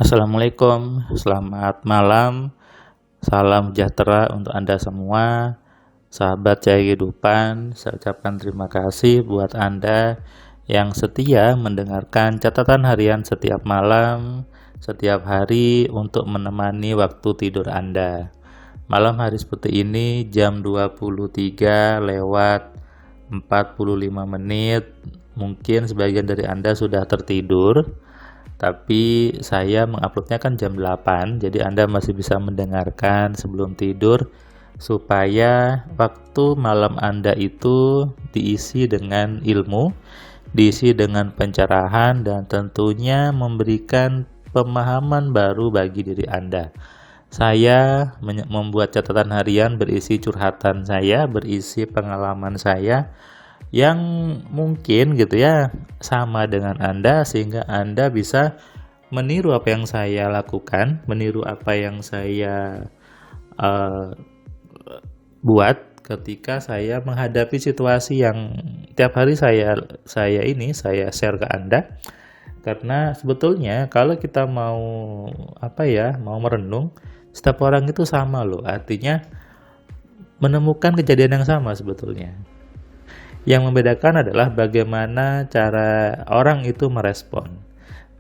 Assalamualaikum, selamat malam, salam sejahtera untuk Anda semua, sahabat Cahaya Kehidupan. Saya ucapkan terima kasih buat Anda yang setia mendengarkan catatan harian setiap malam, setiap hari untuk menemani waktu tidur Anda. Malam hari seperti ini jam 23 lewat 45 menit, mungkin sebagian dari Anda sudah tertidur. Tapi saya menguploadnya kan jam 8, jadi Anda masih bisa mendengarkan sebelum tidur supaya waktu malam Anda itu diisi dengan ilmu, diisi dengan pencerahan dan tentunya memberikan pemahaman baru bagi diri Anda. Saya membuat catatan harian berisi curhatan saya, berisi pengalaman saya yang mungkin gitu ya sama dengan Anda, sehingga Anda bisa meniru apa yang saya lakukan, meniru apa yang saya buat ketika saya menghadapi situasi yang tiap hari saya share ke Anda. Karena sebetulnya kalau kita mau mau merenung, setiap orang itu sama loh, artinya menemukan kejadian yang sama sebetulnya. Yang membedakan adalah bagaimana cara orang itu merespon.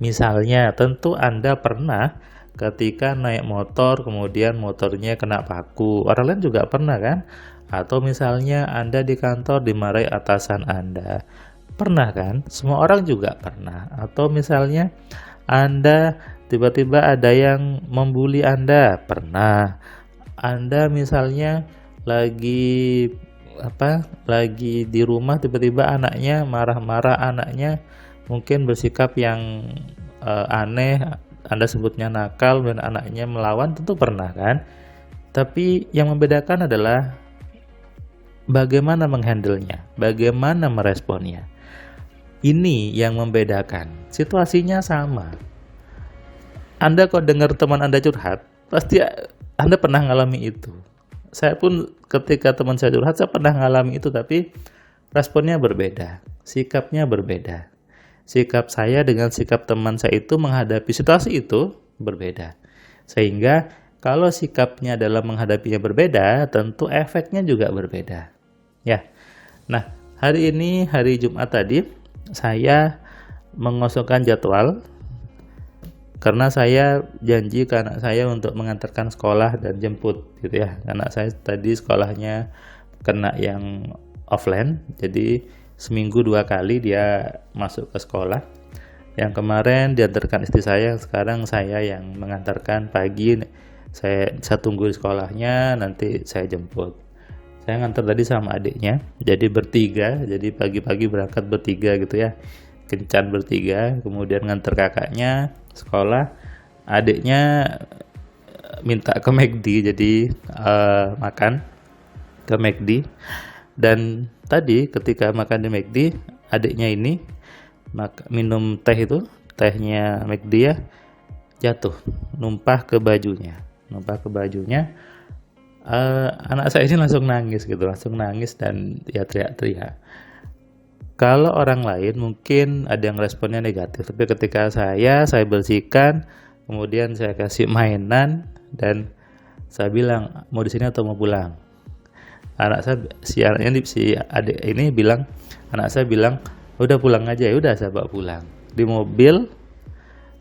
Misalnya, tentu Anda pernah ketika naik motor, kemudian motornya kena paku. Orang lain juga pernah kan? Atau misalnya Anda di kantor dimarahi atasan Anda. Pernah kan? Semua orang juga pernah. Atau misalnya Anda tiba-tiba ada yang membuli Anda. Pernah. Anda misalnya lagi di rumah, tiba-tiba anaknya marah-marah, anaknya mungkin bersikap yang aneh, Anda sebutnya nakal dan anaknya melawan, tentu pernah kan. Tapi yang membedakan adalah bagaimana menghandlenya, bagaimana meresponnya. Ini yang membedakan. Situasinya sama. Anda kok dengar teman Anda curhat, pasti Anda pernah ngalami itu. Saya pun ketika teman saya curhat, saya pernah ngalami itu, tapi responnya berbeda, sikapnya berbeda. Sikap saya dengan sikap teman saya itu menghadapi situasi itu berbeda. Sehingga kalau sikapnya dalam menghadapinya berbeda, tentu efeknya juga berbeda. Ya. Nah, hari ini hari Jumat tadi saya mengosongkan jadwal karena saya janji ke anak saya untuk mengantarkan sekolah dan jemput gitu ya. Anak saya tadi sekolahnya kena yang offline, jadi seminggu 2 kali dia masuk ke sekolah. Yang kemarin diantarkan istri saya, sekarang saya yang mengantarkan pagi. Saya tunggu di sekolahnya, nanti saya jemput. Saya ngantar tadi sama adiknya, jadi bertiga, jadi pagi-pagi berangkat bertiga gitu ya. Kencan bertiga, kemudian ngantar kakaknya sekolah, adiknya minta ke McD, jadi makan ke McD. Dan tadi ketika makan di McD, adiknya ini minum teh, itu tehnya McD ya, jatuh, numpah ke bajunya. Anak saya ini langsung nangis dan ya teriak-teriak. Kalau orang lain mungkin ada yang responnya negatif, tapi ketika saya bersihkan, kemudian saya kasih mainan dan saya bilang, mau di sini atau mau pulang? Si adik ini bilang, anak saya bilang, udah pulang aja. Ya udah, saya bawa pulang. Di mobil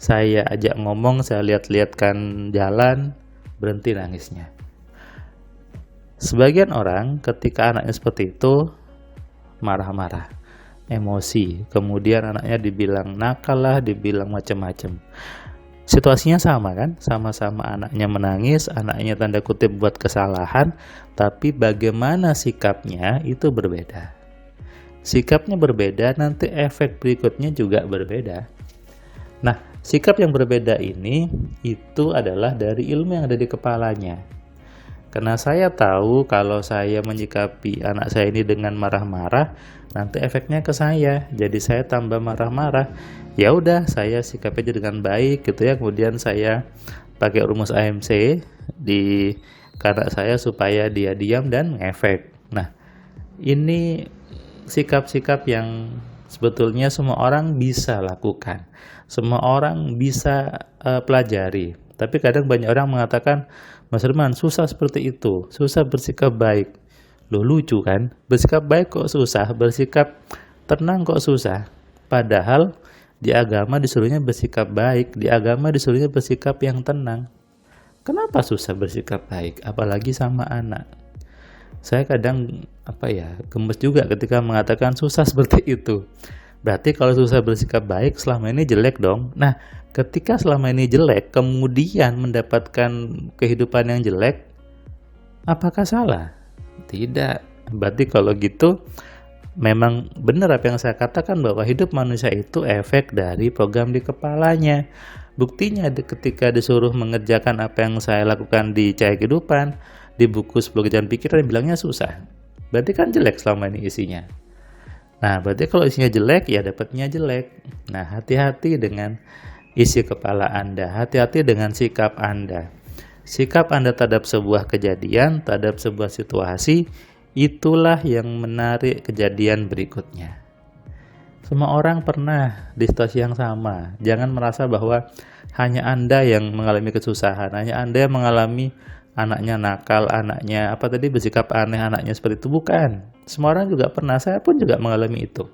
saya ajak ngomong, saya lihat-lihatkan jalan, berhenti nangisnya. Sebagian orang ketika anaknya seperti itu marah-marah, emosi, kemudian anaknya dibilang nakal lah, dibilang macam-macam. Situasinya sama kan, sama-sama anaknya menangis, anaknya tanda kutip buat kesalahan, tapi bagaimana sikapnya itu berbeda. Sikapnya berbeda, nanti efek berikutnya juga berbeda. Nah, sikap yang berbeda ini itu adalah dari ilmu yang ada di kepalanya. Karena saya tahu kalau saya menyikapi anak saya ini dengan marah-marah, nanti efeknya ke saya. Jadi saya tambah marah-marah. Ya udah, saya sikap aja dengan baik gitu ya. Kemudian saya pakai rumus AMC di anak saya supaya dia diam dan ngefek. Nah, ini sikap-sikap yang sebetulnya semua orang bisa lakukan, semua orang bisa pelajari. Tapi kadang banyak orang mengatakan, Mas Herman, susah seperti itu, susah bersikap baik. Loh, lucu kan? Bersikap baik kok susah, bersikap tenang kok susah. Padahal di agama disuruhnya bersikap baik, di agama disuruhnya bersikap yang tenang. Kenapa susah bersikap baik, apalagi sama anak? Saya kadang gemes juga ketika mengatakan susah seperti itu. Berarti kalau susah bersikap baik selama ini jelek dong. Nah, ketika selama ini jelek, kemudian mendapatkan kehidupan yang jelek, apakah salah? Tidak. Berarti kalau gitu memang benar apa yang saya katakan bahwa hidup manusia itu efek dari program di kepalanya. Buktinya ketika disuruh mengerjakan apa yang saya lakukan di Cahaya Kehidupan, di buku 10 Kejaran Pikiran bilangnya susah. Berarti kan jelek selama ini isinya. Nah, berarti kalau isinya jelek ya dapatnya jelek. Nah, hati-hati dengan isi kepala Anda, hati-hati dengan sikap Anda. Sikap Anda terhadap sebuah kejadian, terhadap sebuah situasi, itulah yang menarik kejadian berikutnya. Semua orang pernah di situasi yang sama. Jangan merasa bahwa hanya Anda yang mengalami kesusahan, hanya Anda yang mengalami anaknya nakal, anaknya bersikap aneh, anaknya seperti itu. Bukan. Semua orang juga pernah, saya pun juga mengalami itu.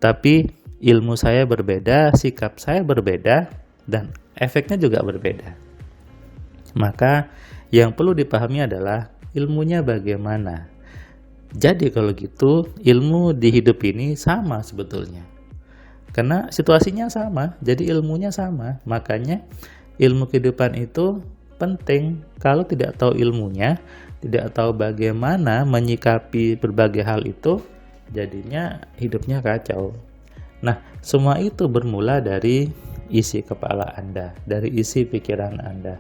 Tapi ilmu saya berbeda, sikap saya berbeda, dan efeknya juga berbeda. Maka yang perlu dipahami adalah ilmunya bagaimana. Jadi kalau gitu, ilmu di hidup ini sama sebetulnya. Karena situasinya sama, jadi ilmunya sama. Makanya ilmu kehidupan itu penting. Kalau tidak tahu ilmunya, tidak tahu bagaimana menyikapi berbagai hal itu, jadinya hidupnya kacau. Nah, semua itu bermula dari isi kepala Anda, dari isi pikiran Anda.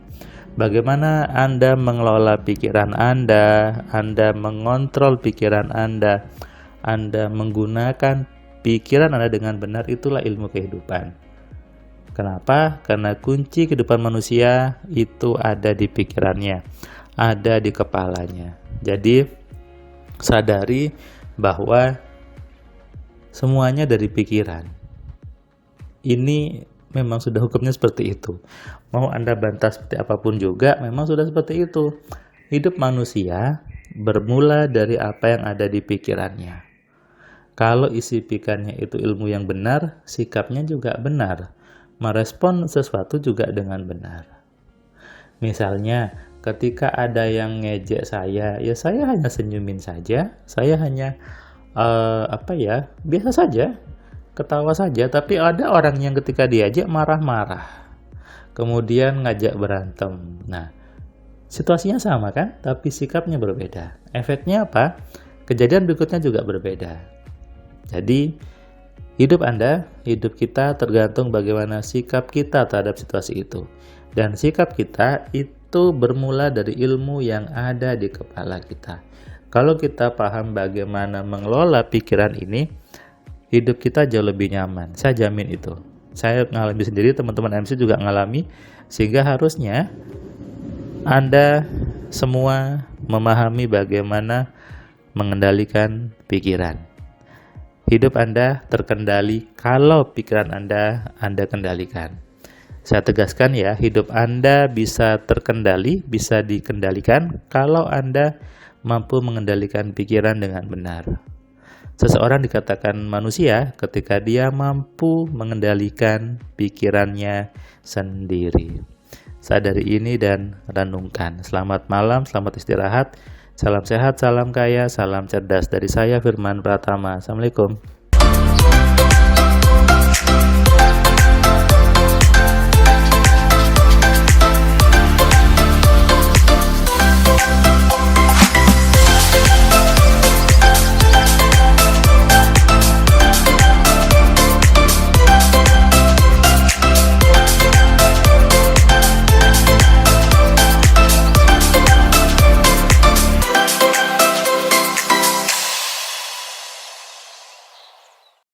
Bagaimana Anda mengelola pikiran Anda mengontrol pikiran Anda menggunakan pikiran Anda dengan benar, itulah ilmu kehidupan. Kenapa? Karena kunci kehidupan manusia itu ada di pikirannya, ada di kepalanya. Jadi, sadari bahwa semuanya dari pikiran. Ini memang sudah hukumnya seperti itu. Mau Anda bantah seperti apapun juga, memang sudah seperti itu. Hidup manusia bermula dari apa yang ada di pikirannya. Kalau isi pikirannya itu ilmu yang benar, sikapnya juga benar. Merespon sesuatu juga dengan benar. Misalnya, ketika ada yang ngejek saya, ya saya hanya senyumin saja. Saya hanya biasa saja, ketawa saja. Tapi ada orang yang ketika diajak marah-marah, kemudian ngajak berantem. Nah, situasinya sama kan, tapi sikapnya berbeda. Efeknya apa? Kejadian berikutnya juga berbeda. Jadi hidup Anda, hidup kita tergantung bagaimana sikap kita terhadap situasi itu. Dan sikap kita itu bermula dari ilmu yang ada di kepala kita. Kalau kita paham bagaimana mengelola pikiran ini, hidup kita jauh lebih nyaman. Saya jamin itu. Saya mengalami sendiri, teman-teman MC juga mengalami. Sehingga harusnya Anda semua memahami bagaimana mengendalikan pikiran. Hidup Anda terkendali kalau pikiran Anda kendalikan. Saya tegaskan ya, hidup Anda bisa terkendali, bisa dikendalikan kalau Anda mampu mengendalikan pikiran dengan benar. Seseorang dikatakan manusia ketika dia mampu mengendalikan pikirannya sendiri. Sadari ini dan renungkan. Selamat malam, selamat istirahat. Salam sehat, salam kaya, salam cerdas dari saya Firman Pratama. Assalamualaikum.